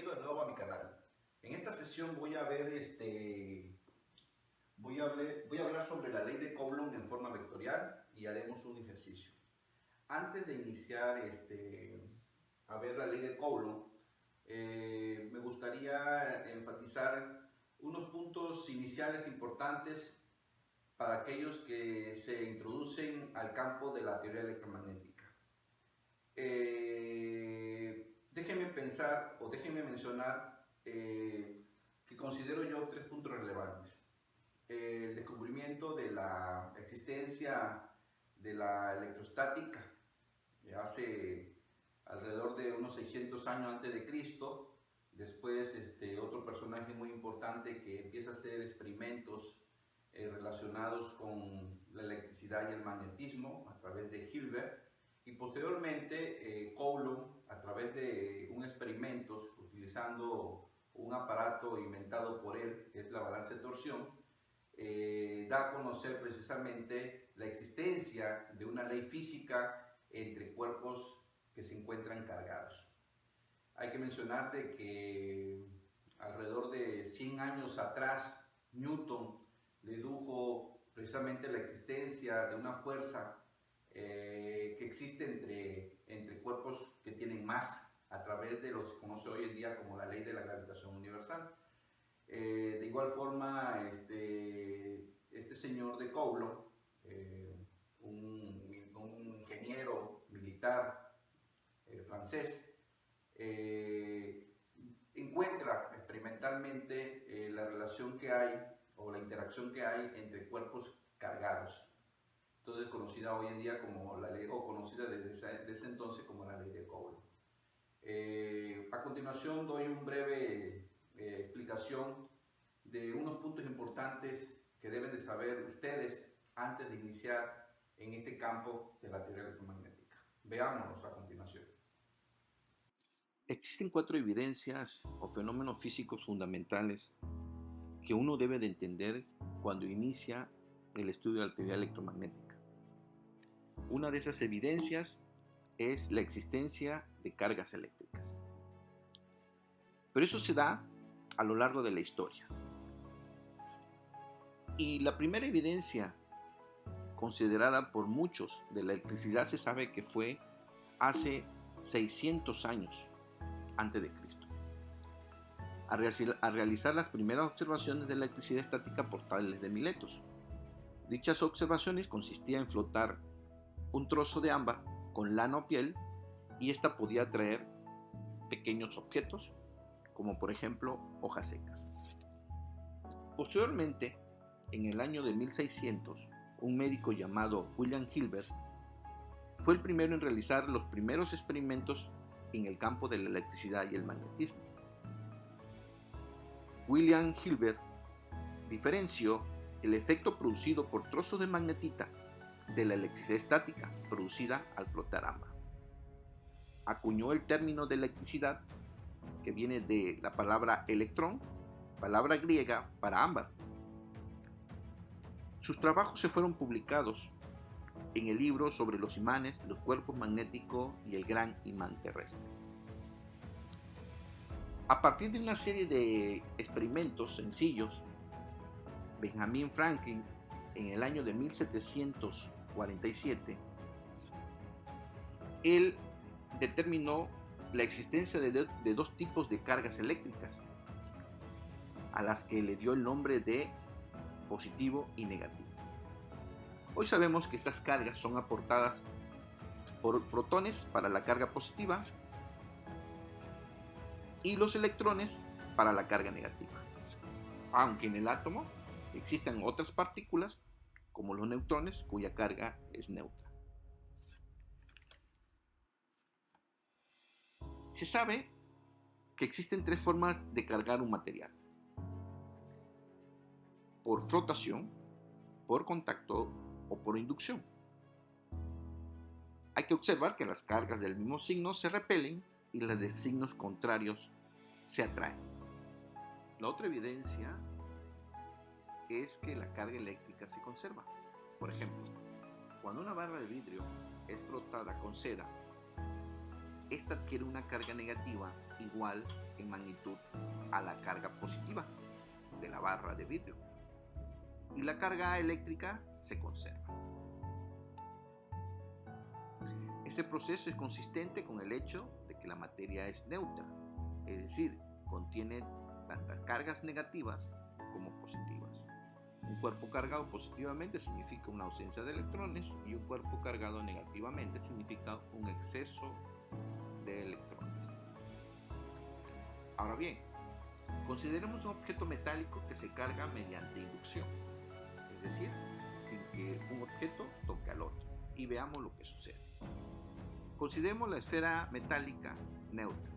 bienvenido de nuevo a mi canal. En esta sesión voy a hablar sobre la ley de Coulomb en forma vectorial y haremos un ejercicio. Antes de iniciar a ver la ley de Coulomb, me gustaría enfatizar unos puntos iniciales importantes para aquellos que se introducen al campo de la teoría electromagnética. Déjenme mencionar que considero yo tres puntos relevantes. El descubrimiento de la existencia de la electrostática hace alrededor de unos 600 años antes de Cristo. Después otro personaje muy importante que empieza a hacer experimentos relacionados con la electricidad y el magnetismo a través de Hilbert. Y posteriormente Coulomb, a través de un experimento utilizando un aparato inventado por él, que es la balanza de torsión, da a conocer precisamente la existencia de una ley física entre cuerpos que se encuentran cargados. Hay que mencionar de que alrededor de 100 años atrás Newton dedujo precisamente la existencia de una fuerza que existe entre cuerpos que tienen masa a través de lo que se conoce hoy en día como la ley de la gravitación universal. De igual forma, este señor de Coulomb, un ingeniero militar francés, encuentra experimentalmente la relación que hay o la interacción que hay entre cuerpos cargados. Entonces conocida hoy en día como la ley, o conocida desde ese entonces como la ley de Coulomb. A continuación doy una breve explicación de unos puntos importantes que deben de saber ustedes antes de iniciar en este campo de la teoría electromagnética. Veámonos a continuación. Existen 4 evidencias o fenómenos físicos fundamentales que uno debe de entender cuando inicia el estudio de la teoría electromagnética. Una de esas evidencias es la existencia de cargas eléctricas. Pero eso se da a lo largo de la historia. Y la primera evidencia considerada por muchos de la electricidad se sabe que fue hace 600 años antes de Cristo. A realizar las primeras observaciones de la electricidad estática por Tales de Miletos. Dichas observaciones consistían en flotar un trozo de ámbar con lana o piel y esta podía atraer pequeños objetos, como por ejemplo hojas secas. Posteriormente, en el año de 1600, un médico llamado William Hilbert fue el primero en realizar los primeros experimentos en el campo de la electricidad y el magnetismo. William Hilbert diferenció el efecto producido por trozos de magnetita de la electricidad estática producida al flotar ámbar. Acuñó el término de electricidad, que viene de la palabra electrón, palabra griega para ámbar. Sus trabajos se fueron publicados en el libro sobre los imanes, los cuerpos magnéticos y el gran imán terrestre. A partir de una serie de experimentos sencillos, Benjamin Franklin, en el año de 1747, él determinó la existencia de dos tipos de cargas eléctricas, a las que le dio el nombre de positivo y negativo. Hoy sabemos que estas cargas son aportadas por protones para la carga positiva y los electrones para la carga negativa. Aunque en el átomo existen otras partículas, como los neutrones, cuya carga es neutra. Se sabe que existen 3 formas de cargar un material: por flotación, por contacto o por inducción. Hay que observar que las cargas del mismo signo se repelen y las de signos contrarios se atraen. La otra evidencia es que la carga eléctrica se conserva. Por ejemplo, cuando una barra de vidrio es frotada con cera, esta adquiere una carga negativa igual en magnitud a la carga positiva de la barra de vidrio, y la carga eléctrica se conserva. Este proceso es consistente con el hecho de que la materia es neutra, es decir, contiene tantas cargas negativas como positivas. Un cuerpo cargado positivamente significa una ausencia de electrones y un cuerpo cargado negativamente significa un exceso de electrones. Ahora bien, consideremos un objeto metálico que se carga mediante inducción, es decir, sin que un objeto toque al otro, y veamos lo que sucede. Consideremos la esfera metálica neutra,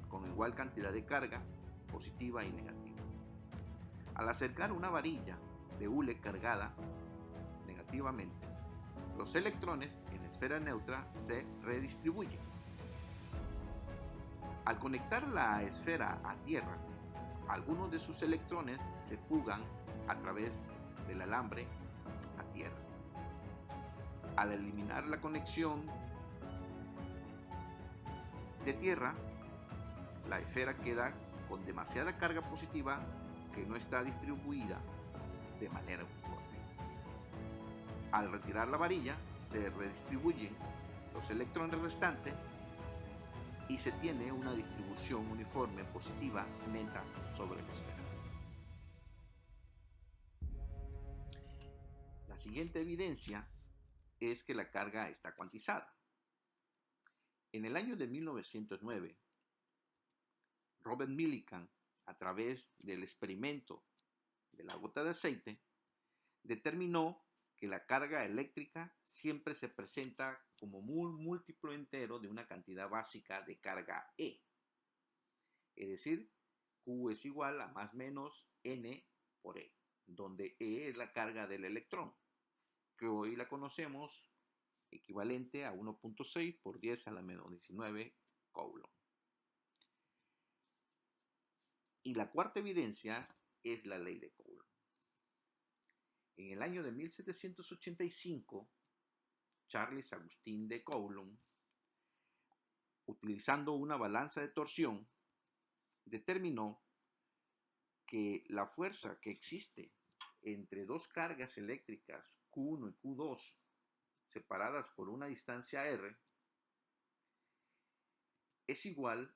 con igual cantidad de carga positiva y negativa. Al acercar una varilla de hule cargada negativamente, los electrones en la esfera neutra se redistribuyen. Al conectar la esfera a tierra, algunos de sus electrones se fugan a través del alambre a tierra. Al eliminar la conexión de tierra, la esfera queda con demasiada carga positiva que no está distribuida de manera uniforme. Al retirar la varilla, se redistribuyen los electrones restantes y se tiene una distribución uniforme positiva neta sobre la esfera. La siguiente evidencia es que la carga está cuantizada. En el año de 1909, Robert Millikan, a través del experimento de la gota de aceite, determinó que la carga eléctrica siempre se presenta como un múltiplo entero de una cantidad básica de carga E. Es decir, Q es igual a más menos N por E, donde E es la carga del electrón, que hoy la conocemos equivalente a 1.6 por 10 a la menos 19 Coulomb. Y la cuarta evidencia es la ley de Coulomb. En el año de 1785, Charles Agustín de Coulomb, utilizando una balanza de torsión, determinó que la fuerza que existe entre dos cargas eléctricas Q1 y Q2 separadas por una distancia r es igual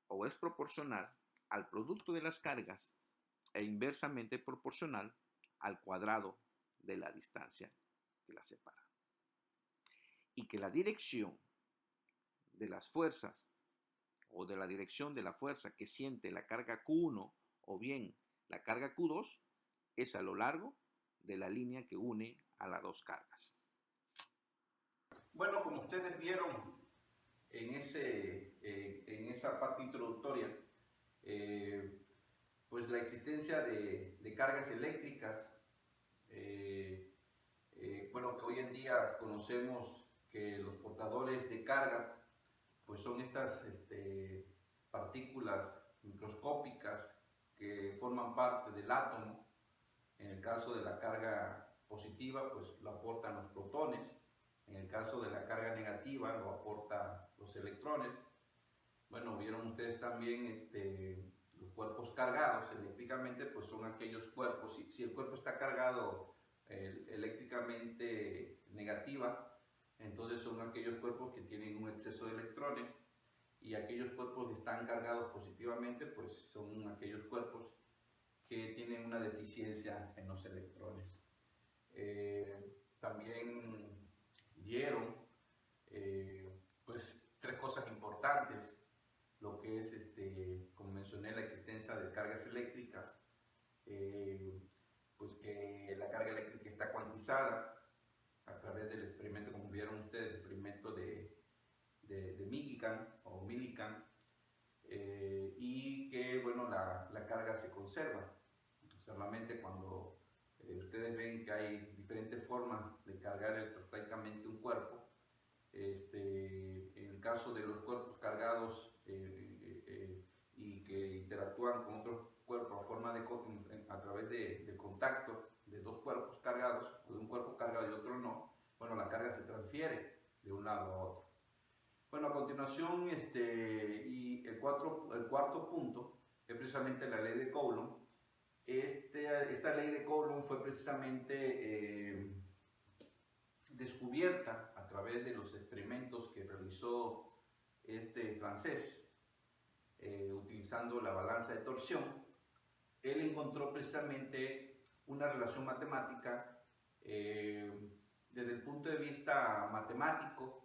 o es proporcional al producto de las cargas e inversamente proporcional al cuadrado de la distancia que las separa. Y que la dirección de las fuerzas o de la dirección de la fuerza que siente la carga Q1 o bien la carga Q2 es a lo largo de la línea que une a las dos cargas. Bueno, como ustedes vieron en esa parte introductoria, pues la existencia de cargas eléctricas, bueno, que hoy en día conocemos que los portadores de carga pues son estas partículas microscópicas que forman parte del átomo. En el caso de la carga positiva, pues lo aportan los protones. En el caso de la carga negativa, lo aportan los electrones. Bueno, vieron ustedes también los cuerpos cargados eléctricamente, pues son aquellos cuerpos, si el cuerpo está cargado eléctricamente negativa, entonces son aquellos cuerpos que tienen un exceso de electrones, y aquellos cuerpos que están cargados positivamente, pues son aquellos cuerpos que tienen una deficiencia en los electrones. También vieron pues tres cosas importantes, lo que es, como mencioné, la existencia de cargas eléctricas, pues que la carga eléctrica está cuantizada a través del experimento, como vieron ustedes, el experimento de Millikan, y que, bueno, la carga se conserva. Solamente cuando ustedes ven que hay diferentes formas de cargar electrostáticamente un cuerpo, en el caso de los cuerpos cargados y que interactúan con otros cuerpos a través del contacto de dos cuerpos cargados, o de un cuerpo cargado y otro no, bueno, la carga se transfiere de un lado a otro. Bueno, a continuación, y el cuarto punto es precisamente la ley de Coulomb. Esta ley de Coulomb fue precisamente descubierta a través de los experimentos que realizó este francés, utilizando la balanza de torsión. Él encontró precisamente una relación matemática desde el punto de vista matemático,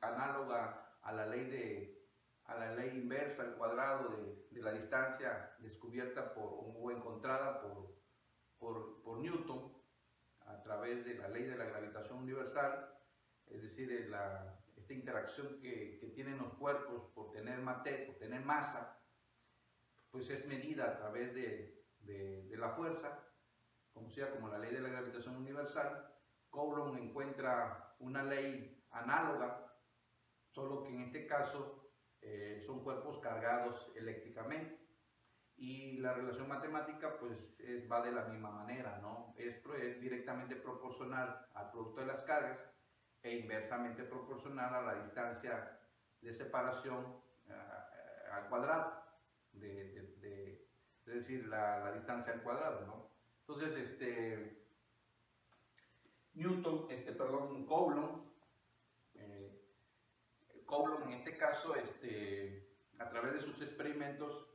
análoga a la ley inversa al cuadrado de la distancia descubierta o encontrada por Newton a través de la ley de la gravitación universal, es decir, esta interacción que tienen los cuerpos por tener masa, pues es medida a través de la fuerza, conocida como la ley de la gravitación universal. Coulomb encuentra una ley análoga, solo que en este caso son cuerpos cargados eléctricamente, y la relación matemática pues va de la misma manera, ¿no? Es directamente proporcional al producto de las cargas e inversamente proporcional a la distancia de separación al cuadrado, es decir, la distancia al cuadrado, ¿no? Entonces, Coulomb en este caso, a través de sus experimentos,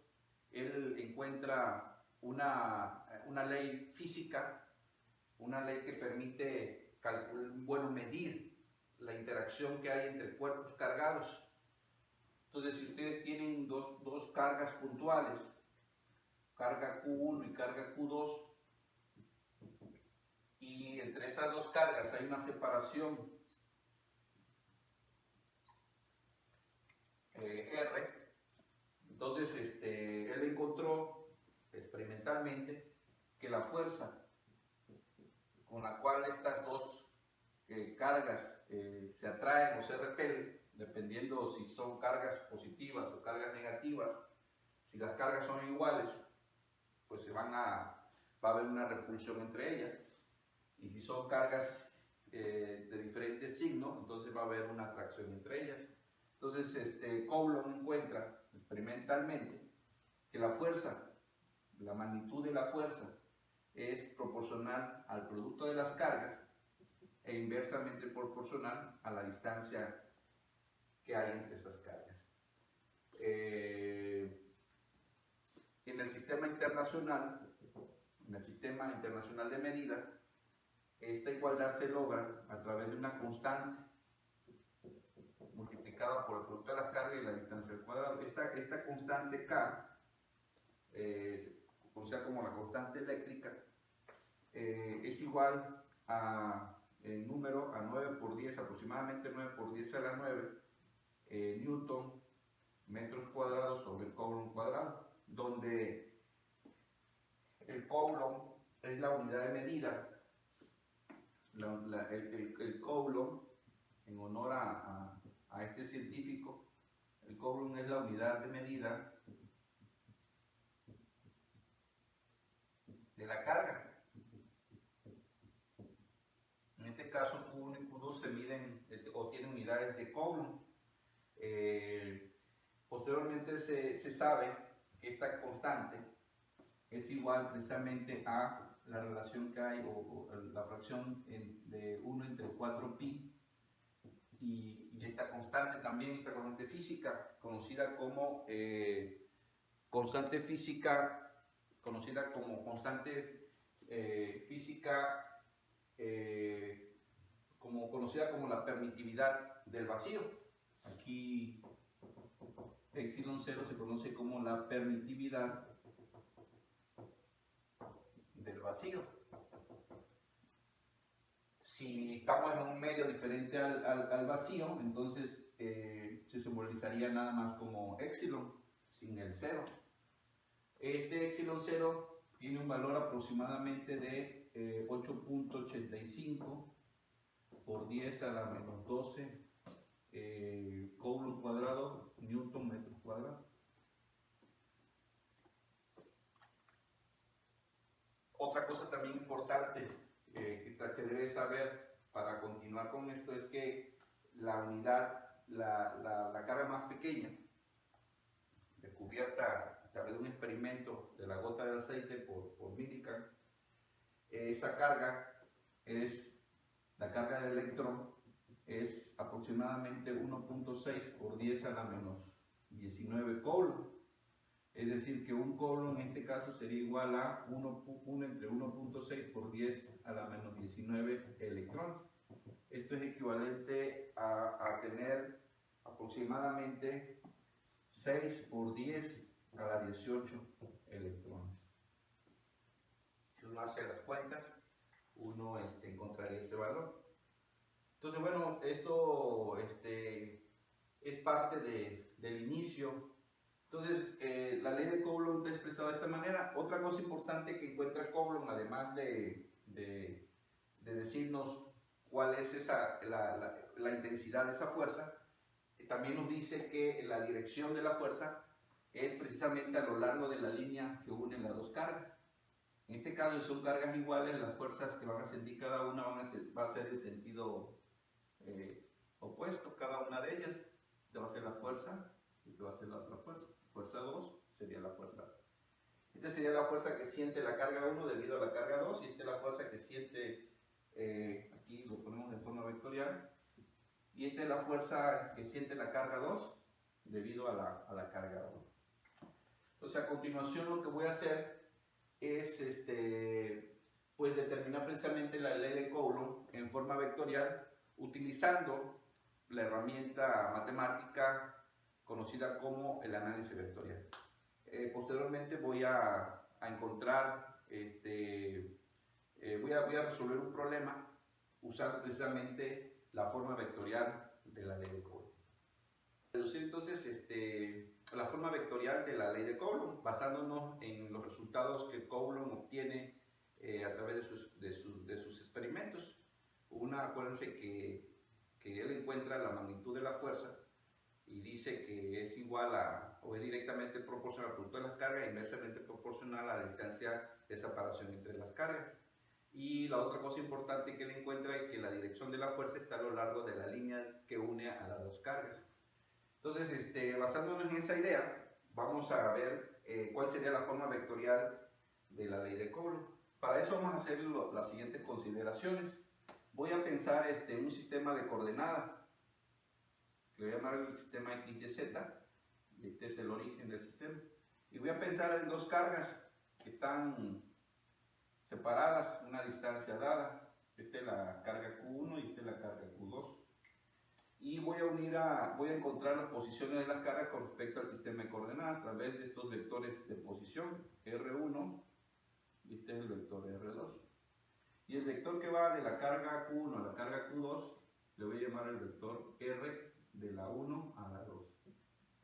él encuentra una ley física, una ley que permite medir la interacción que hay entre cuerpos cargados. Entonces, si ustedes tienen dos cargas puntuales, carga Q1 y carga Q2, y entre esas dos cargas hay una separación R, entonces él encontró experimentalmente que la fuerza con la cual estas dos cargas se atraen o se repelen, dependiendo si son cargas positivas o cargas negativas, si las cargas son iguales, pues va a haber una repulsión entre ellas, y si son cargas de diferentes signos, entonces va a haber una atracción entre ellas. Entonces, Coulomb encuentra experimentalmente que la fuerza, la magnitud de la fuerza, es proporcional al producto de las cargas e inversamente proporcional a la distancia que hay entre esas cargas. En el sistema internacional de medida, esta igualdad se logra a través de una constante multiplicada por el producto de las cargas y la distancia al cuadrado. Esta constante K, conocida como la constante eléctrica, es igual en número a 9 por 10, aproximadamente 9 por 10 a la 9 newton metros cuadrados sobre el Coulomb cuadrado, donde el Coulomb es la unidad de medida. El Coulomb, en honor a este científico, el Coulomb es la unidad de medida de la carga. En este caso, Q1 y Q2 se miden o tienen unidades de Coulomb. Posteriormente se sabe que esta constante es igual precisamente a la relación que hay o la fracción de 1 entre 4pi, y esta constante también, esta constante física conocida como constante física conocida como la permitividad del vacío. Aquí epsilon 0 se conoce como la permitividad del vacío. Si estamos en un medio diferente al vacío, entonces se simbolizaría nada más como epsilon, sin el 0. Este epsilon 0 tiene un valor aproximadamente de 8.85 por 10 a la menos 12 Coulomb cuadrado, newton metro cuadrado. Otra cosa también importante que se debe saber para continuar con esto es que la unidad, la carga más pequeña, descubierta a través de un experimento de la gota de aceite por Millikan, esa carga la carga del electrón es aproximadamente 1.6 por 10 a la menos 19 coulomb. Es decir, que un coulomb en este caso sería igual a 1 entre 1.6 por 10 a la menos 19 electrones. Esto es equivalente a tener aproximadamente 6 por 10 a la 18 electrones. Si uno hace las cuentas, uno encontraría ese valor. Entonces, bueno, esto es parte del inicio. Entonces, la ley de Coulomb está expresada de esta manera. Otra cosa importante que encuentra Coulomb, además de decirnos cuál es la intensidad de esa fuerza, también nos dice que la dirección de la fuerza es precisamente a lo largo de la línea que une las dos cargas. En este caso, si son cargas iguales, las fuerzas que van a sentir cada una va a ser en sentido opuesto. Cada una de ellas va a ser la fuerza y va a ser la otra fuerza. Fuerza 2 sería la fuerza. Esta sería la fuerza que siente la carga 1 debido a la carga 2, y esta es la fuerza que siente, aquí lo ponemos de forma vectorial, y esta es la fuerza que siente la carga 2 debido a la carga 1. Entonces, a continuación lo que voy a hacer es pues determinar precisamente la ley de Coulomb en forma vectorial utilizando la herramienta matemática conocida como el análisis vectorial. Posteriormente voy a encontrar, voy a resolver un problema usando precisamente la forma vectorial de la ley de Coulomb. Reducir entonces la forma vectorial de la ley de Coulomb basándonos en los resultados que Coulomb obtiene a través de sus experimentos. Acuérdense que él encuentra la magnitud de la fuerza y dice que es igual o es directamente proporcional al producto de las cargas e inversamente proporcional a la distancia de separación entre las cargas. Y la otra cosa importante que él encuentra es que la dirección de la fuerza está a lo largo de la línea que une a las dos cargas. Entonces, basándonos en esa idea, vamos a ver cuál sería la forma vectorial de la ley de Coulomb. Para eso vamos a hacer las siguientes consideraciones. Voy a pensar en un sistema de coordenadas, que voy a llamar el sistema X, Y, Z, y este es el origen del sistema. Y voy a pensar en dos cargas que están separadas, una distancia dada. Esta es la carga Q1 y esta es la carga Q2. Y voy a encontrar las posiciones de las cargas con respecto al sistema de coordenadas a través de estos vectores de posición, R1, y este es el vector R2. Y el vector que va de la carga Q1 a la carga Q2, le voy a llamar el vector R de la 1 a la 2,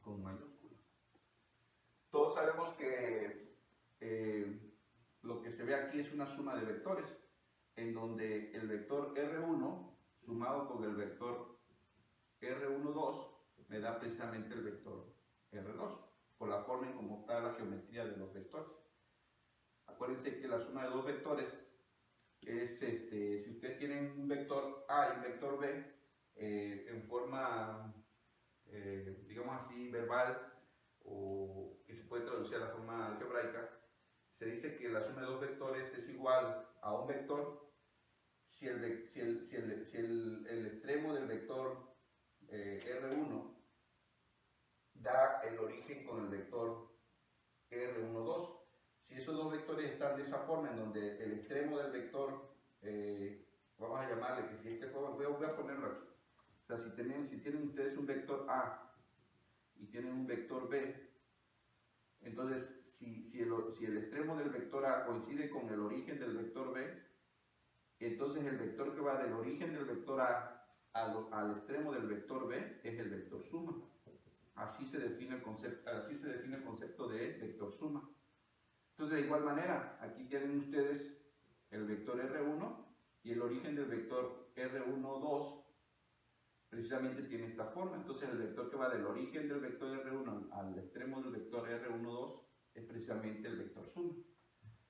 con mayúscula. Todos sabemos que lo que se ve aquí es una suma de vectores, en donde el vector R1 sumado con el vector R12 me da precisamente el vector R2, por la forma en cómo está la geometría de los vectores. Acuérdense que la suma de dos vectores es, si ustedes tienen un vector A y un vector B, en forma, digamos así, verbal, o que se puede traducir a la forma algebraica, se dice que la suma de dos vectores es igual a un vector si el extremo del vector R1 da el origen con el vector R12. Si esos dos vectores están de esa forma, en donde el extremo del vector, vamos a llamarle que si este fue, voy a ponerlo aquí. O sea, si tienen ustedes un vector A y tienen un vector B, entonces si el extremo del vector A coincide con el origen del vector B, entonces el vector que va del origen del vector A al extremo del vector B es el vector suma. Así se define el concepto de vector suma. Entonces, de igual manera, aquí tienen ustedes el vector R1 y el origen del vector R12 precisamente tiene esta forma. Entonces, el vector que va del origen del vector R1 al extremo del vector R12 es precisamente el vector suma.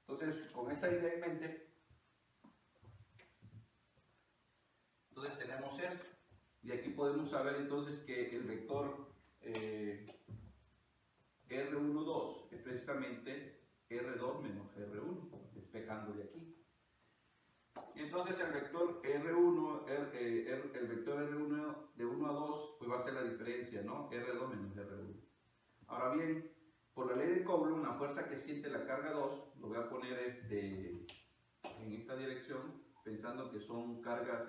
Entonces, con esa idea en mente, entonces tenemos esto. Y aquí podemos saber entonces que el vector R12 es precisamente R2 menos R1, despejando de aquí. Y entonces el vector R1, el vector R1 de 1 a 2, pues va a ser la diferencia, ¿no? R2 menos R1. Ahora bien, por la ley de Coulomb, la fuerza que siente la carga 2, lo voy a poner en esta dirección, pensando que son cargas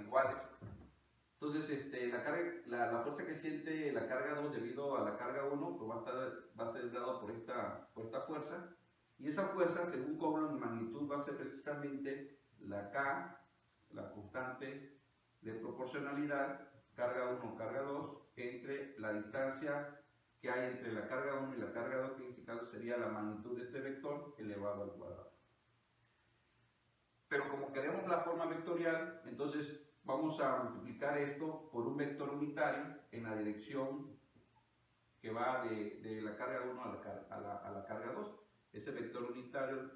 iguales. Entonces, la fuerza que siente la carga 2 debido a la carga 1, pues va a ser dado por esta fuerza. Y esa fuerza, según Coulomb, en magnitud va a ser precisamente la K, la constante de proporcionalidad, carga 1, carga 2, entre la distancia que hay entre la carga 1 y la carga 2, que en este caso sería la magnitud de este vector elevado al cuadrado. Pero como queremos la forma vectorial, entonces vamos a multiplicar esto por un vector unitario en la dirección que va de la carga 1 a la carga 2. Ese vector unitario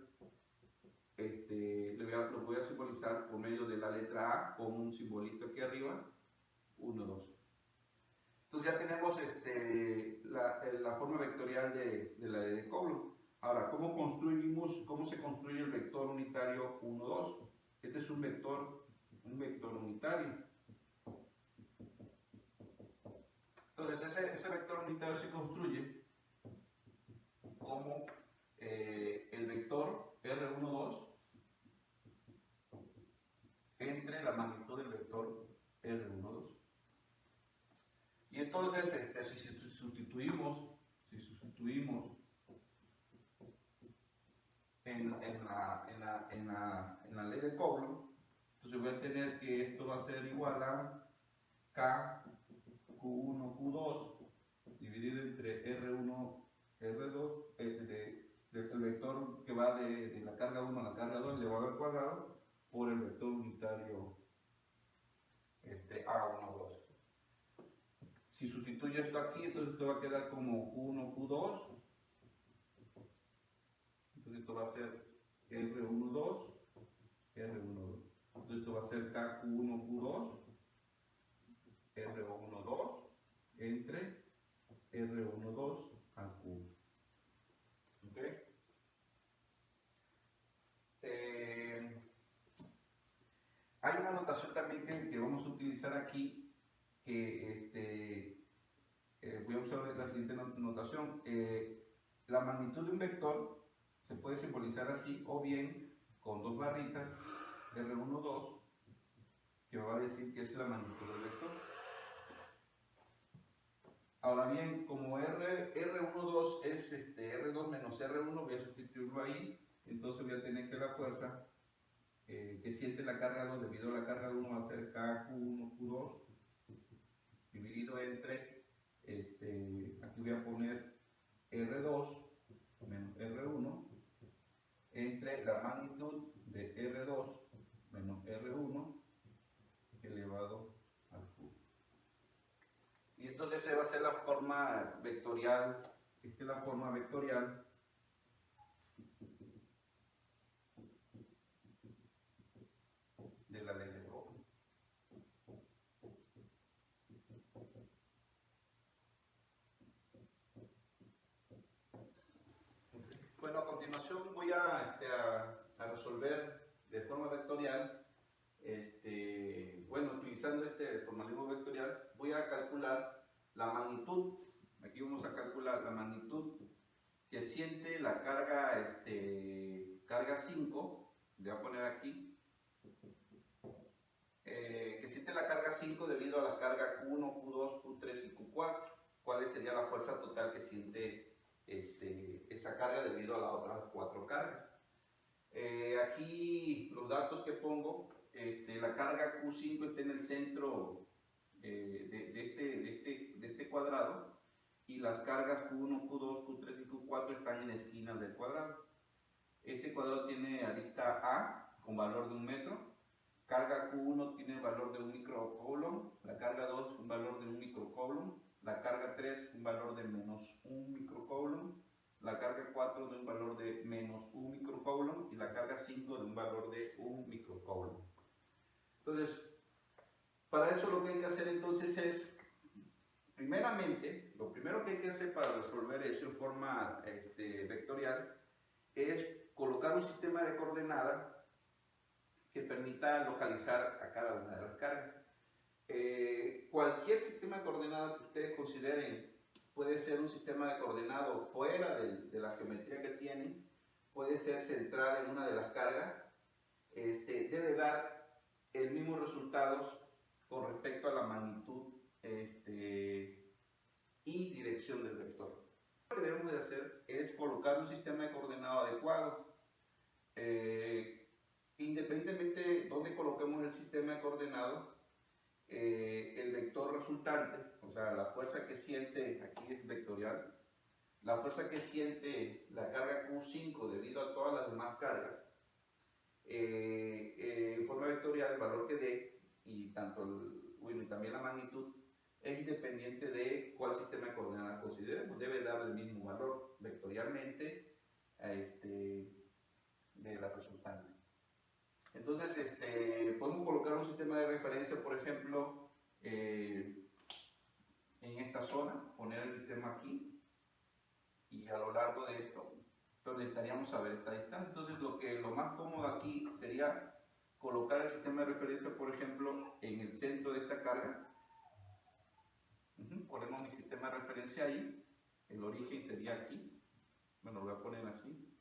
lo voy a simbolizar por medio de la letra A con un simbolito aquí arriba, 1, 2. Entonces ya tenemos la forma vectorial de la ley de Coulomb. Ahora, ¿cómo se construye el vector unitario 1, 2? Este es un vector unitario. Entonces ese vector unitario se construye como el vector R12 entre la magnitud del vector R12. Y entonces, si sustituimos en la ley de Coulomb, entonces voy a tener que esto va a ser igual a K Q1 Q2 dividido entre R1 R2, el vector que va de la carga 1 a la carga 2 elevado al cuadrado por el vector unitario A1 2. Si sustituyo esto aquí, entonces esto va a quedar como Q1 Q2. Entonces esto va a ser R12 R12. Entonces esto va a ser K1 Q2 R12 entre R12 al Q. ¿Okay? Hay una notación también que vamos a utilizar aquí, que voy a usar la siguiente notación. La magnitud de un vector se puede simbolizar así, o bien con dos barritas, R1, 2, que va a decir que es la magnitud del vector. Ahora bien, como R12 es R2 menos R1, voy a sustituirlo ahí, entonces voy a tener que la fuerza que siente la carga 2 debido a la carga 1 va a ser K1 Q2 dividido entre, aquí voy a poner R2 menos R1 entre la magnitud de R2 menos R1 elevado al cubo. Y entonces esa va a ser la forma vectorial, esta es la forma vectorial de la ley de Coulomb. Bueno, a continuación voy a resolver de forma vectorial, utilizando este formalismo vectorial, voy a calcular la magnitud. Aquí vamos a calcular la magnitud que siente la carga, carga 5, le voy a poner aquí, que siente la carga 5 debido a las cargas Q1, Q2, Q3 y Q4. ¿Cuál sería la fuerza total que siente esa carga debido a las otras 4 cargas? Aquí los datos que pongo, la carga Q5 está en el centro de este cuadrado, y las cargas Q1, Q2, Q3 y Q4 están en esquinas del cuadrado. Este cuadrado tiene arista A con valor de 1 metro. Carga Q1 tiene el valor de 1 microcoulomb, la carga 2 un valor de 1 microcoulomb, la carga 3 un valor de menos 1 microcoulomb, la carga 4 de un valor de menos 1 microcoulomb y la carga 5 de un valor de 1 microcoulomb. Entonces, para eso lo que hay que hacer entonces es, primeramente, lo primero que hay que hacer para resolver eso en forma vectorial es colocar un sistema de coordenadas que permita localizar a cada una de las cargas. Cualquier sistema de coordenadas que ustedes consideren puede ser un sistema de coordenadas fuera de la geometría que tienen, puede ser central en una de las cargas, debe dar el mismo resultados con respecto a la magnitud y dirección del vector. Lo que debemos de hacer es colocar un sistema de coordenadas adecuado. Independientemente de dónde coloquemos el sistema de coordenadas, el vector resultante, o sea, la fuerza que siente, aquí es vectorial, la fuerza que siente la carga Q5 debido a todas las demás cargas, en forma vectorial, el valor que dé, y también la magnitud, es independiente de cuál sistema de coordenadas consideremos. Debe dar el mismo valor vectorialmente de la resultante. Entonces, podemos colocar un sistema de referencia, por ejemplo, en esta zona, poner el sistema aquí, y a lo largo de esto, pero necesitaríamos saber esta distancia. Entonces, lo más cómodo aquí sería colocar el sistema de referencia, por ejemplo, en el centro de esta carga. Ponemos mi sistema de referencia ahí, el origen sería aquí, bueno, lo voy a poner así,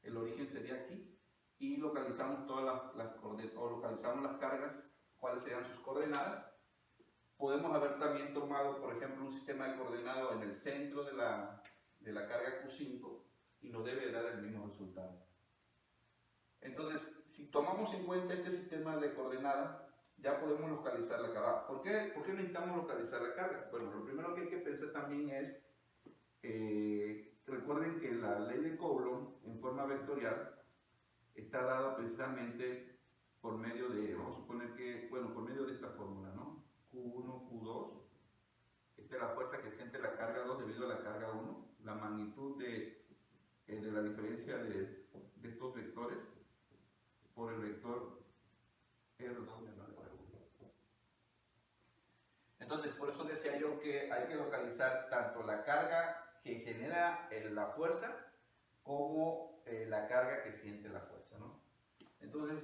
el origen sería aquí, y localizamos todas las coordenadas, o localizamos las cargas, cuáles serían sus coordenadas. Podemos haber también tomado, por ejemplo, un sistema de coordenadas en el centro de la carga Q5 y nos debe dar el mismo resultado. Entonces, si tomamos en cuenta este sistema de coordenadas, ya podemos localizar la carga. ¿Por qué necesitamos localizar la carga? Bueno, lo primero que hay que pensar también es, recuerden que la ley de Coulomb en forma vectorial está dada precisamente por medio de, vamos a suponer que, bueno, por medio de esta fórmula, ¿no? Q1, Q2, esta es la fuerza que siente la carga 2 debido a la carga 1, la magnitud de la diferencia de estos vectores por el vector R2 menor a R1. Entonces, por eso decía yo que hay que localizar tanto la carga que genera la fuerza como la carga que siente la fuerza, ¿no? Entonces,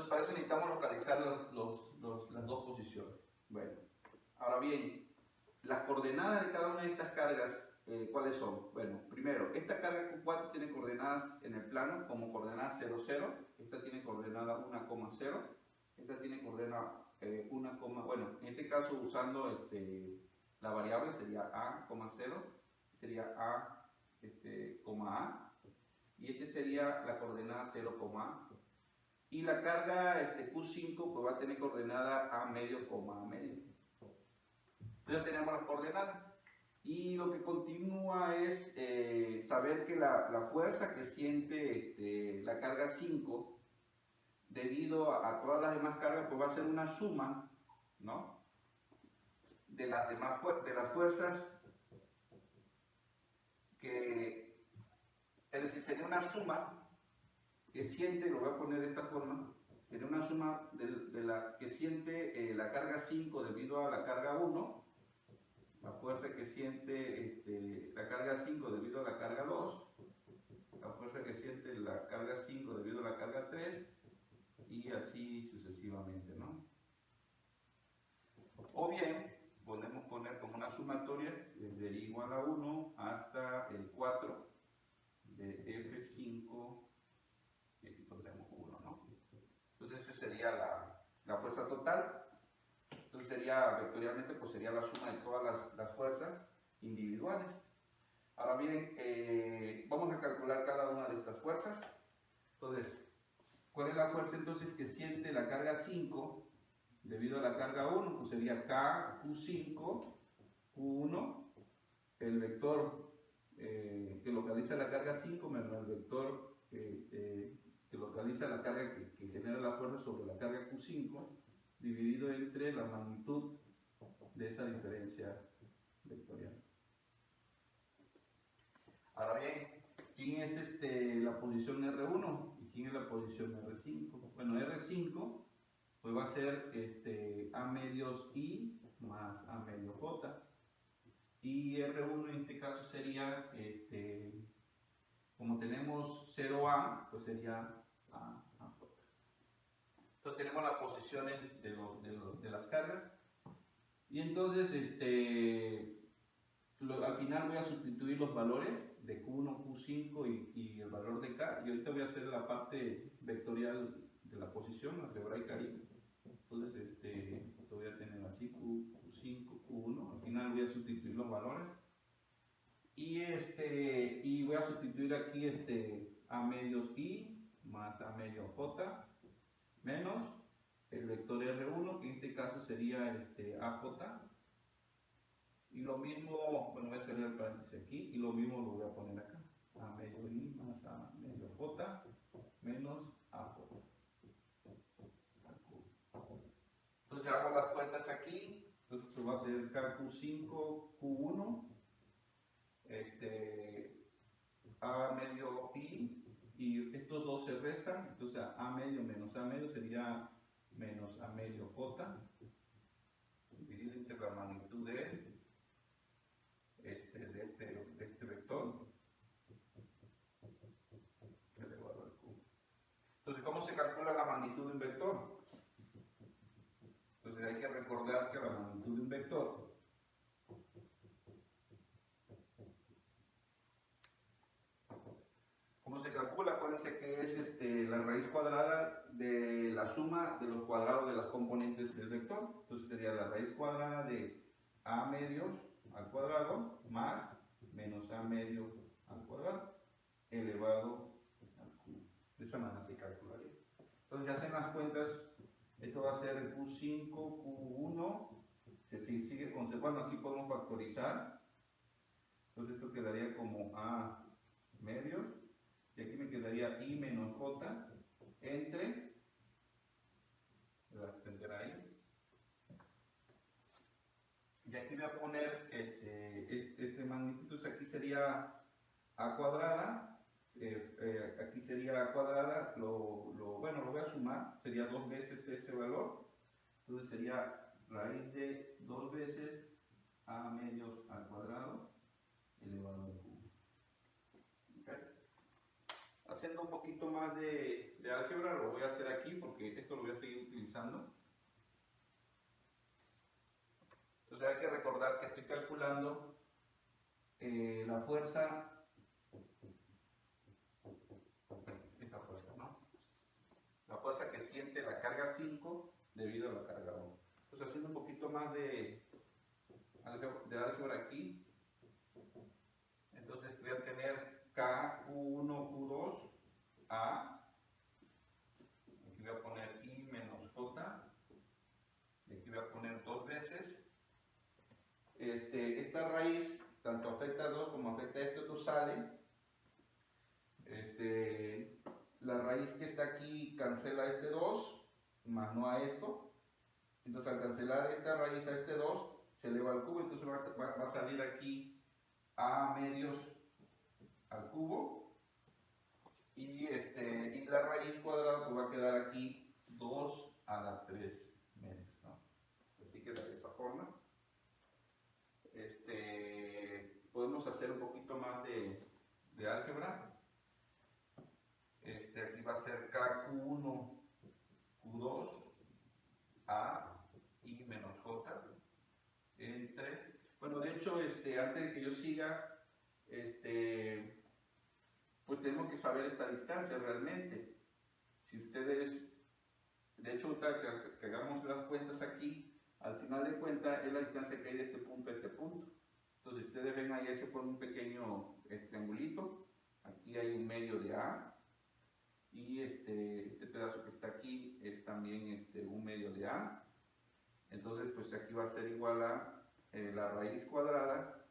para eso necesitamos localizar las dos posiciones. Bueno, ahora bien, las coordenadas de cada una de estas cargas, ¿cuáles son? Bueno, primero, esta carga Q4 tiene coordenadas en el plano como coordenadas 0, 0, esta tiene coordenada 1,0, esta tiene coordenada 1, bueno, en este caso usando la variable sería A,0, sería A, A, y este sería la coordenada 0, A. Y la carga Q5 pues va a tener coordenada A medio, A medio. Entonces ya tenemos las coordenadas. Y lo que continúa es saber que la fuerza que siente la carga 5 debido a todas las demás cargas pues va a ser una suma, ¿no?, de las demás de las fuerzas que, es decir, sería una suma que siente, lo voy a poner de esta forma, sería una suma de la que siente la carga 5 debido a la carga 1, la fuerza que siente la carga 5 debido a la carga 2, la fuerza que siente la carga 5 debido a la carga 3, y así sucesivamente, ¿no? O bien, podemos poner como una sumatoria desde i igual a 1 hasta el 4 de F5, y aquí pondremos 1, ¿no? Entonces esa sería la fuerza total. Entonces sería, vectorialmente, pues sería la suma de todas las fuerzas individuales. Ahora bien, vamos a calcular cada una de estas fuerzas. Entonces, ¿cuál es la fuerza entonces que siente la carga 5 debido a la carga 1? Pues sería K, Q5, Q1, el vector que localiza la carga 5 menos el vector que localiza la carga que genera la fuerza sobre la carga Q5, dividido entre la magnitud de esa diferencia vectorial. Ahora bien, ¿quién es la posición R1 y ¿Quién es la posición R5? Bueno, R5 pues va a ser A medios I más A medio J. Y R1 en este caso sería, como tenemos 0A, pues sería A J. Entonces tenemos las posiciones de las cargas. Y entonces, al final voy a sustituir los valores de Q1, Q5 y el valor de K. Y ahorita voy a hacer la parte vectorial de la posición algebraica ahí. Entonces, lo voy a tener así, Q5, Q1. Al final voy a sustituir los valores. Y voy a sustituir aquí A medios I más A medio J menos el vector R1, que en este caso sería AJ. Y lo mismo, bueno, voy a tener el paréntesis aquí, y lo mismo lo voy a poner acá. A medio I más A medio J menos AJ. Entonces hago las cuentas aquí. Entonces esto va a ser KQ5, Q1, A medio I, y estos dos se restan. Entonces A medio menos A medio sería menos A medio J, dividido entre la magnitud de este vector elevado al cubo. Entonces, ¿cómo se calcula la magnitud de un vector? Entonces hay que recordar que la magnitud de un vector ¿cómo se calcula? Acuérdense que es la raíz cuadrada de la suma de los cuadrados de las componentes del vector. Entonces sería la raíz cuadrada de A medios al cuadrado más menos A medio al cuadrado elevado al cubo. De esa manera se calcularía. Entonces, si hacen las cuentas, esto va a ser Q5, Q1, se sigue conservando. Aquí podemos factorizar. Entonces, esto quedaría como A medios, y aquí me quedaría I menos J entre, voy a extender ahí. Y aquí voy a poner magnitud. Entonces aquí sería A cuadrada, aquí sería A cuadrada, bueno, lo voy a sumar, sería 2 veces ese valor. Entonces sería raíz de 2 veces A medios al cuadrado elevado al cubo. ¿Okay? Haciendo un poquito más de álgebra, lo voy a hacer aquí porque esto lo voy a seguir utilizando. Entonces hay que recordar que estoy calculando la fuerza, esa fuerza, ¿no? La fuerza que siente la carga 5 debido a la carga 1. Entonces haciendo un poquito más de álgebra aquí, entonces voy a tener K, Q1, Q2, A, aquí voy a poner I menos J, y aquí voy a poner 2 veces. Esta raíz, tanto afecta a 2 como afecta a esto sale. La raíz que está aquí cancela este 2, más no a esto. Entonces al cancelar esta raíz a este 2, se eleva al cubo, entonces va a salir aquí A medios al cubo. Y la raíz cuadrada pues va a quedar aquí 2 a la 3 medios, ¿no? Así queda de esa forma. Podemos hacer un poquito más de álgebra. Aquí va a ser KQ1, Q2, A, I menos J, entre... Bueno, de hecho, antes de que yo siga, pues tenemos que saber esta distancia realmente. Si ustedes, de hecho, ahorita que hagamos las cuentas aquí, al final de cuentas es la distancia que hay de este punto a este punto. Entonces, ustedes ven ahí, ese fue un pequeño triangulito. Aquí hay un medio de A. Y este pedazo que está aquí es también un medio de A. Entonces, pues aquí va a ser igual a la raíz cuadrada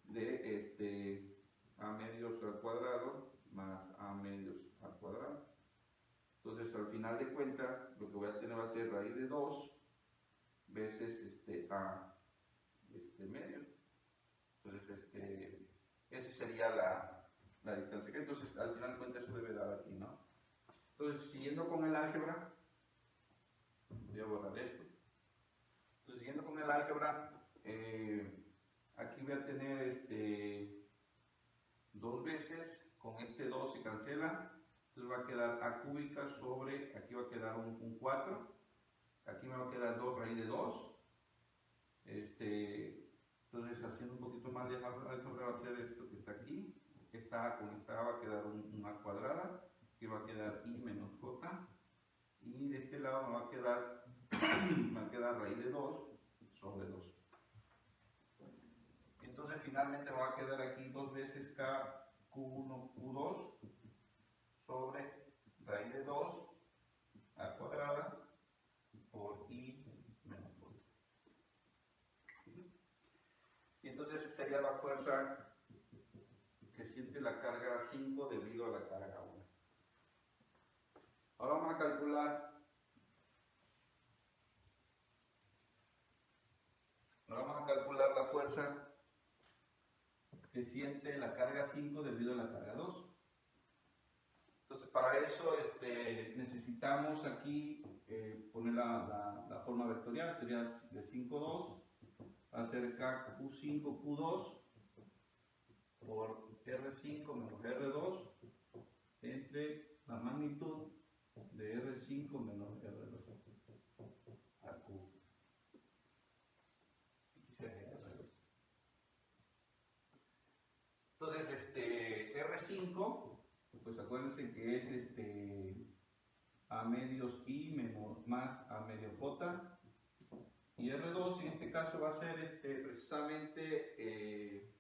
de A medios al cuadrado más A medios al cuadrado. Entonces, al final de cuentas, lo que voy a tener va a ser raíz de 2 veces A medio. Entonces, esa sería la distancia. Entonces, al final de cuentas, eso debe dar aquí, ¿no? Entonces, siguiendo con el álgebra, voy a borrar esto. Entonces, siguiendo con el álgebra, aquí voy a tener dos veces, con este 2 se cancela, entonces va a quedar a cúbica sobre, aquí va a quedar un 4, aquí me va a quedar 2 raíz de 2, entonces haciendo un poquito más de álgebra va a ser esto que está aquí, que está conectada va a quedar una cuadrada, que va a quedar i menos j, y de este lado me va a quedar raíz de 2 sobre 2. Entonces finalmente me va a quedar aquí dos veces k q1 q2 sobre raíz de 2 a cuadrada por i menos j. Y entonces esa sería la fuerza que siente la carga 5 debido a la carga 1. Ahora vamos a calcular la fuerza que siente la carga 5 debido a la carga 2. Entonces para eso necesitamos aquí poner la forma vectorial, sería de 5, 2, va a ser K Q5 Q2 por R5 menos R2 entre la magnitud de R5 menos R2 a Q. Entonces, R5, pues acuérdense que es A medios I menos más A medio J. Y R2 en este caso va a ser precisamente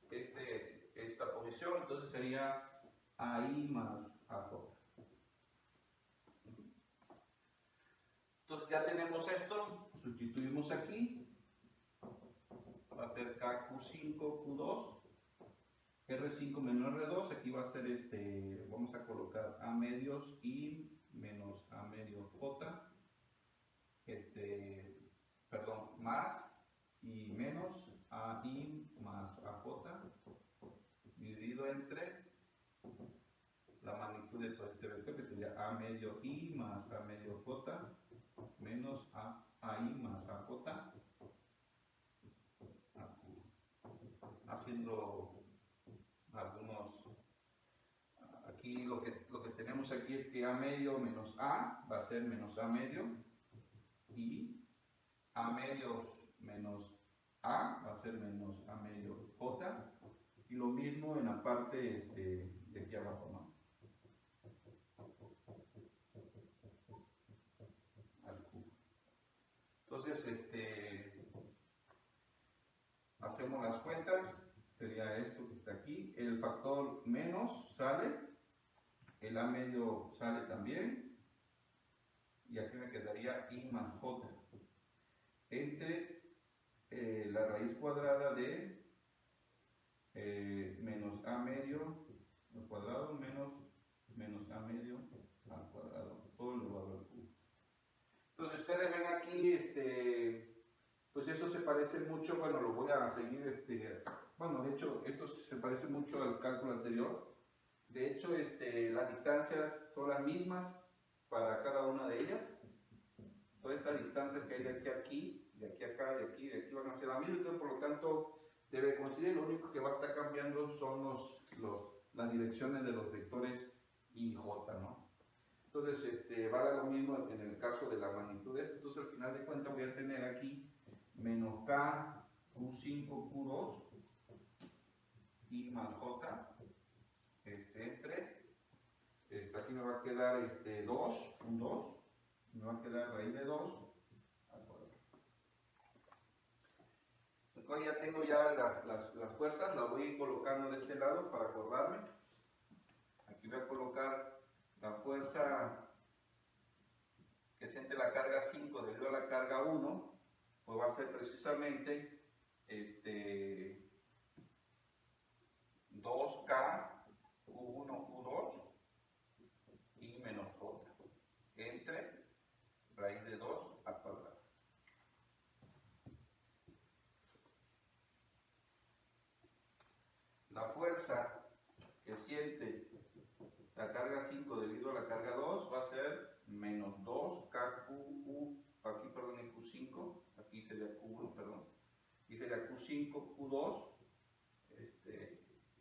esta posición, entonces sería AI más AJ. Entonces ya tenemos esto, sustituimos aquí, va a ser KQ5, Q2, R5 menos R2, aquí va a ser vamos a colocar A medios I menos A medio J, más y menos AI más AJ, dividido entre la magnitud de todo este vector, que sería A medio I más A medio J, menos AI más AJ, haciendo algunos, aquí lo que tenemos aquí es que A medio menos A va a ser menos A medio, y A medio menos A va a ser menos A medio J, y lo mismo en la parte de aquí abajo, ¿no? Al cubo. Entonces, hacemos las cuentas, sería esto que está aquí, el factor menos sale, el A medio sale también, y aquí me quedaría I más J, entre la raíz cuadrada de menos A medio al cuadrado menos A medio al cuadrado, todo elevado al cubo. Entonces ustedes ven aquí, pues eso se parece mucho, bueno, lo voy a seguir, bueno, de hecho, esto se parece mucho al cálculo anterior. De hecho, las distancias son las mismas para cada una de ellas. Todas estas distancias que hay de aquí a aquí, de aquí a acá, de aquí van a ser las mismas, entonces, por lo tanto, debe coincidir. Lo único que va a estar cambiando son las direcciones de los vectores I y J, ¿no? Entonces, va a dar lo mismo en el caso de la magnitud de esto. Entonces, al final de cuentas, voy a tener aquí menos K Q5 Q2 I más J, entre, aquí me va a quedar 2, un 2, me va a quedar raíz de 2 al cuadrado. Entonces ya tengo ya las fuerzas, las voy a ir colocando de este lado para acordarme. Aquí voy a colocar la fuerza que siente la carga 5 debido a la carga 1, pues va a ser precisamente 2K Q1 Q2 y menos J entre raíz de 2 al cuadrado. La fuerza que siente la carga 5 debido a la carga 2 va a ser menos 2KQ, aquí perdón, en Q5, aquí sería Q1, perdón, aquí sería Q5, Q2,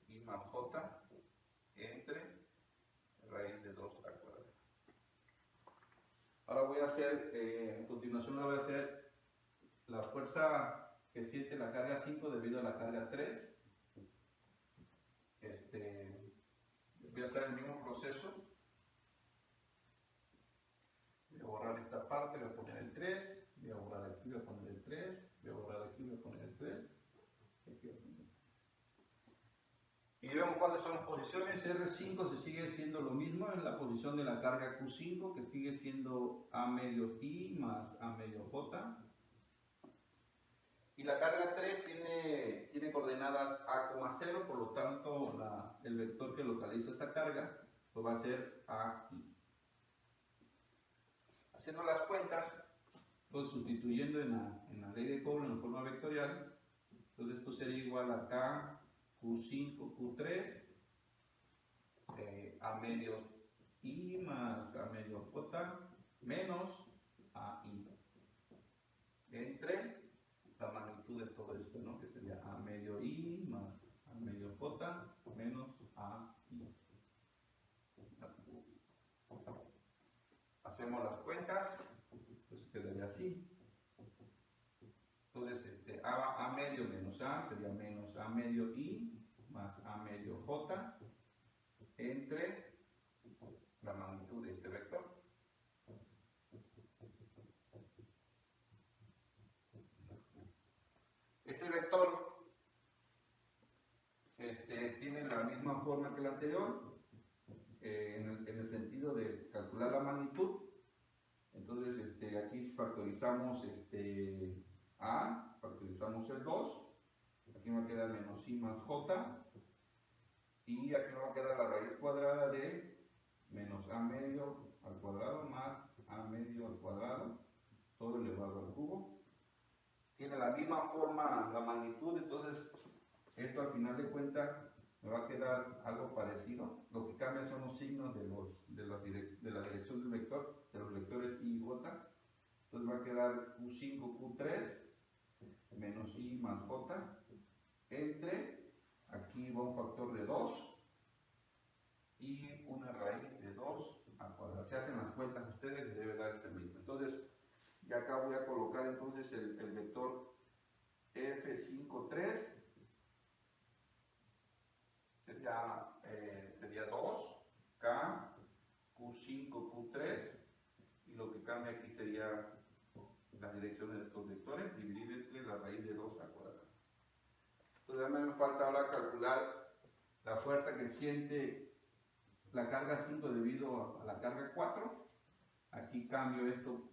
y más J entre raíz de 2 al cuadrado. Ahora voy a hacer, en continuación voy a hacer la fuerza que siente la carga 5 debido a la carga 3. Voy a hacer el mismo proceso. Voy a borrar esta parte, voy a poner el 3, voy a borrar aquí, voy a poner el 3, voy a borrar aquí, voy a poner el 3. Y vemos cuáles son las posiciones. R5 se sigue siendo lo mismo, en la posición de la carga Q5, que sigue siendo A medio I más A medio J. Y la carga 3 tiene coordenadas A,0, por lo tanto el vector que localiza esa carga pues va a ser AI. Haciendo las cuentas, pues sustituyendo en la ley de Coulomb en forma vectorial, entonces esto sería igual a K Q5, Q3, A medio I más A medio J menos AI, entre la magnitud de todo esto, ¿no? Que sería A medio I más A medio J menos AI. Hacemos las cuentas, pues quedaría así. Entonces, A medio menos A sería menos A medio I más A medio J entre la magnitud de este vector. Ese vector tiene la misma forma que el anterior, en el sentido de calcular la magnitud. Entonces, aquí factorizamos A, factorizamos el 2, aquí me va a quedar menos I más J, y aquí me va a quedar la raíz cuadrada de menos A medio al cuadrado más A medio al cuadrado, todo elevado al cubo. Tiene la misma forma la magnitud, entonces esto al final de cuentas me va a quedar algo parecido. Lo que cambia son los signos de la dirección del vector, de los vectores I y J. Entonces va a quedar Q5, Q3 menos I más J entre, aquí va un factor de 2 y una raíz de 2 al cuadrado. Se hacen las cuentas ustedes, les debe dar ese mismo. Entonces, ya acá voy a colocar entonces el vector F5,3 sería 2, K, Q5, Q3, y lo que cambia aquí sería las direcciones de estos vectores, dividir entre la raíz de 2 al cuadrado. Entonces, a mí me falta ahora calcular la fuerza que siente la carga 5 debido a la carga 4. Aquí cambio esto,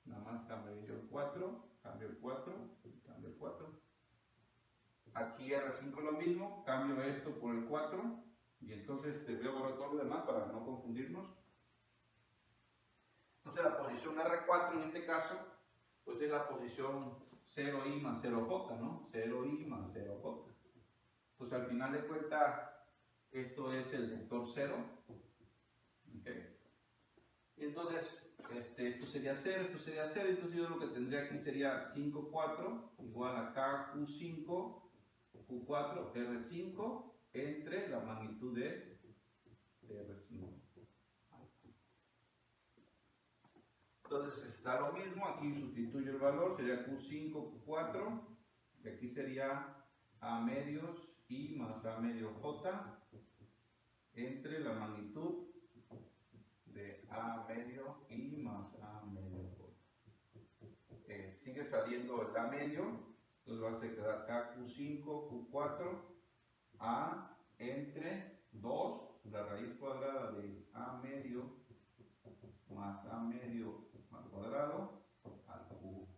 nada más cambio yo el 4, cambio el 4, cambio el 4. Aquí R5 lo mismo, cambio esto por el 4, y entonces voy a borrar todo lo demás para no confundirnos. Entonces la posición R4 en este caso, pues es la posición 0i más 0j, ¿no? 0i más 0j. Entonces al final de cuentas, esto es el vector 0. ¿Okay? Y entonces, esto sería 0, esto sería 0, entonces yo lo que tendría aquí sería 5, 4 igual a K, Q5, Q4, R5 entre la magnitud de R5. Entonces está lo mismo, aquí sustituyo el valor, sería Q5, Q4, y aquí sería A medios I más A medio J entre la magnitud de A medio I más A medio J. Sigue saliendo el A medio, entonces va a quedar KQ5, Q4, A entre 2, la raíz cuadrada de A medio más A medio al cuadrado al cubo.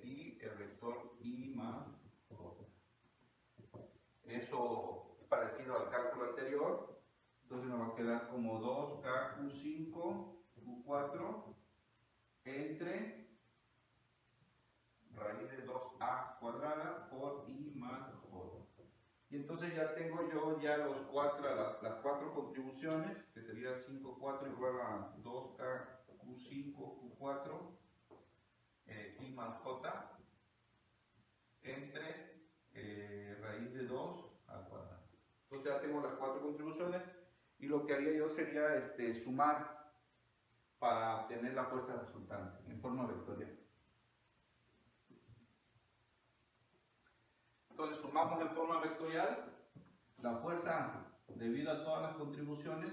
Y el vector I más J. Eso es parecido al cálculo anterior, entonces nos va a quedar como 2KQ5, Q4 entre raíz de 2a cuadrada por I más J. Y entonces ya tengo yo ya las cuatro contribuciones, que sería 5,4 igual a 2K Q5 Q4 I más J entre raíz de 2 al cuadrado. Entonces ya tengo las cuatro contribuciones y lo que haría yo sería sumar para obtener la fuerza resultante en forma vectorial. Entonces sumamos en forma vectorial la fuerza debido a todas las contribuciones.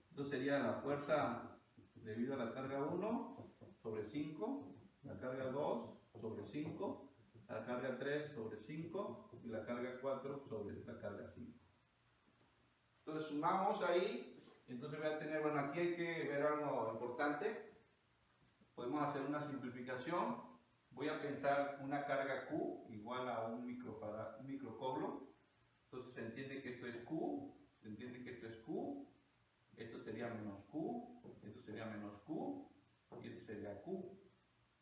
Entonces sería la fuerza debido a la carga 1 sobre 5, la carga 2 sobre 5, la carga 3 sobre 5 y la carga 4 sobre la carga 5. Entonces sumamos ahí, entonces voy a tener, bueno, aquí hay que ver algo importante. Podemos hacer una simplificación. Voy a pensar una carga Q igual a un microcoulomb. Entonces se entiende que esto es Q, se entiende que esto es Q, esto sería menos Q, esto sería menos Q y esto sería Q.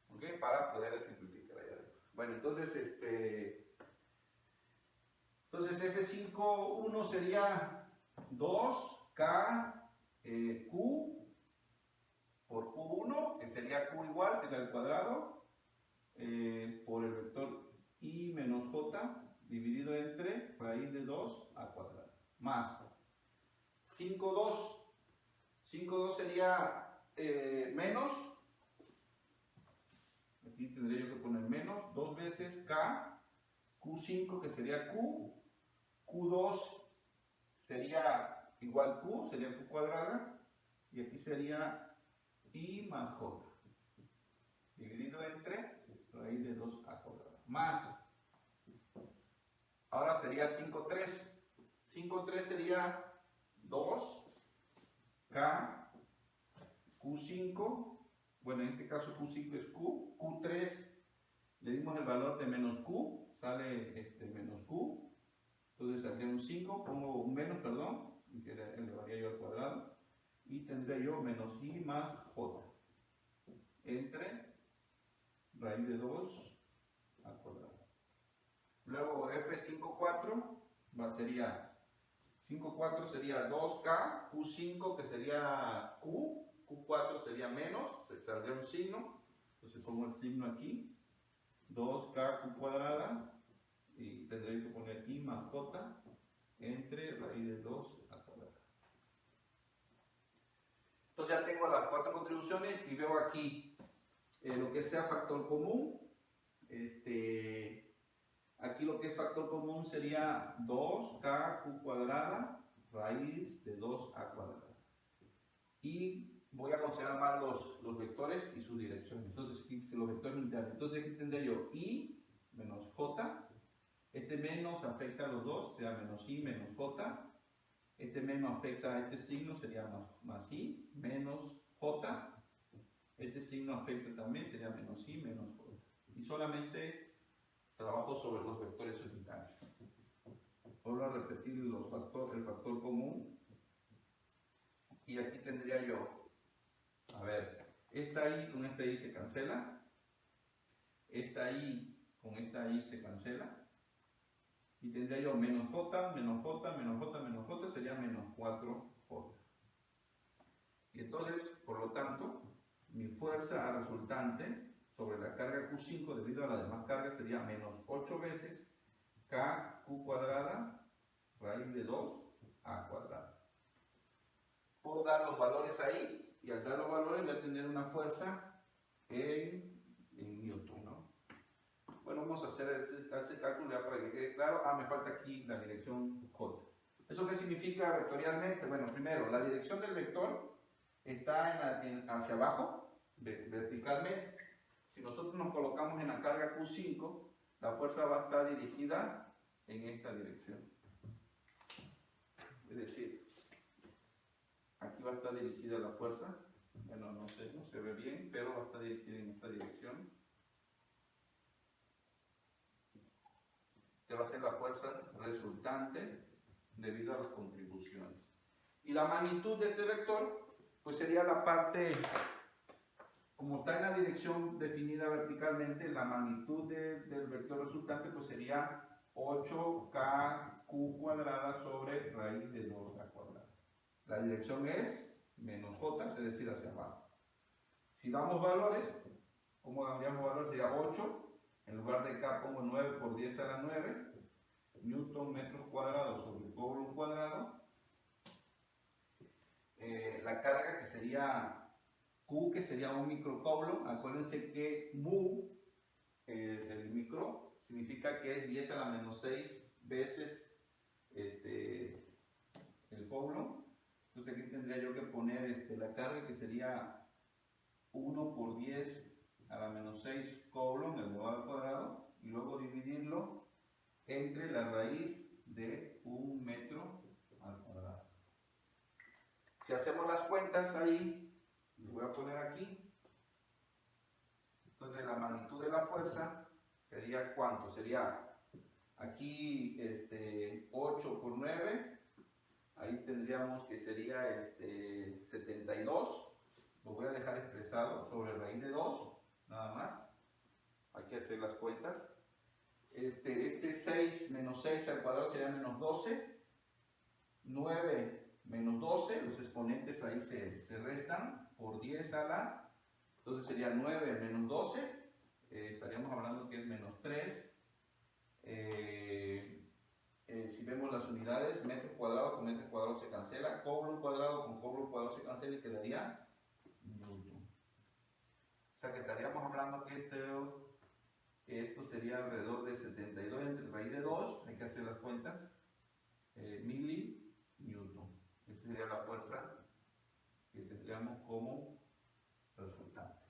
¿Ok? Para poder simplificar allá. Bueno, entonces F5.1 sería 2K Q por Q1, que sería Q igual, sería el cuadrado, por el vector I menos J dividido entre raíz de 2 al cuadrado, más 5,2. 5,2 sería menos, aquí tendría yo que poner menos, 2 veces K, Q5 que sería Q, Q2 sería igual Q, sería Q cuadrada, y aquí sería I más J, dividido entre raíz de 2 a cuadrado, más, ahora sería 5,3. 5,3 sería 2K Q5, bueno, en este caso Q5 es Q, Q3 le dimos el valor de menos Q, sale menos Q, entonces saldría un 5, pongo un menos, perdón, que elevaría yo al cuadrado, y tendría yo menos I más J, entre raíz de 2 al cuadrado. Luego F5,4 sería 5,4 sería 2K, Q5 que sería Q, Q4 sería menos, se saldría un signo, entonces pongo el signo aquí, 2K Q cuadrada, y tendré que poner I más J entre raíz de 2 al cuadrado. Entonces ya tengo las cuatro contribuciones y veo aquí lo que sea factor común. Aquí lo que es factor común sería 2K Q cuadrada raíz de 2 a cuadrada. Y voy a considerar más los vectores y sus direcciones. Entonces aquí los vectores internos. Entonces aquí tendría yo I menos J. Este menos afecta a los dos, será menos I menos J. Este menos afecta a este signo, sería más I menos J. Este signo afecta también, sería menos I menos J. Y solamente trabajo sobre los vectores unitarios. Vuelvo a repetir el factor común. Y aquí tendría yo, a ver, esta I con esta I se cancela. Esta I con esta I se cancela. Y tendría yo menos J, menos J, menos J, menos J, sería menos 4J. Y entonces, por lo tanto, mi fuerza resultante sobre la carga Q5 debido a la demás carga sería menos 8 veces KQ cuadrada raíz de 2 a cuadrado. Puedo dar los valores ahí y al dar los valores voy a tener una fuerza en Newton, ¿no? Bueno, vamos a hacer ese cálculo ya para que quede claro. Me falta aquí la dirección J. ¿Eso qué significa vectorialmente? Bueno, primero, la dirección del vector está hacia abajo, verticalmente. Si nosotros nos colocamos en la carga Q5, la fuerza va a estar dirigida en esta dirección. Es decir, aquí va a estar dirigida la fuerza. Bueno, no se ve bien, pero va a estar dirigida en esta dirección. Que va a ser la fuerza resultante debido a las contribuciones. Y la magnitud de este vector, pues sería la parte, como está en la dirección definida verticalmente, la magnitud del vector resultante, pues sería 8kq cuadrada sobre raíz de 2a cuadrada. La dirección es menos j, es decir, hacia abajo. Si damos valores, ¿cómo daríamos valores? Sería 8, en lugar de k pongo 9 por 10 a la 9, newton metros cuadrados sobre coulomb cuadrado. La carga que sería Q, que sería un microcoulomb. Acuérdense que mu, el micro, significa que es 10 a la menos 6 veces el coulomb. Entonces aquí tendría yo que poner la carga, que sería 1 por 10 a la menos 6 coulomb elevado al cuadrado, y luego dividirlo entre la raíz de 1 metro al cuadrado. Si hacemos las cuentas ahí, lo voy a poner aquí. Entonces la magnitud de la fuerza sería ¿cuánto? Sería aquí 8 por 9, ahí tendríamos que sería 72. Lo voy a dejar expresado sobre raíz de 2, nada más. Hay que hacer las cuentas. 6 menos 6 al cuadrado sería menos 12. 9 menos 12, los exponentes ahí se restan por 10 a la, entonces sería 9 menos 12, estaríamos hablando que es menos 3. Si vemos las unidades, metro cuadrado con metro cuadrado se cancela, coulomb cuadrado con coulomb cuadrado se cancela y quedaría newton. O sea que estaríamos hablando que esto sería alrededor de 72 entre raíz de 2, hay que hacer las cuentas, milli newton. Esa sería la fuerza que tendríamos como resultante.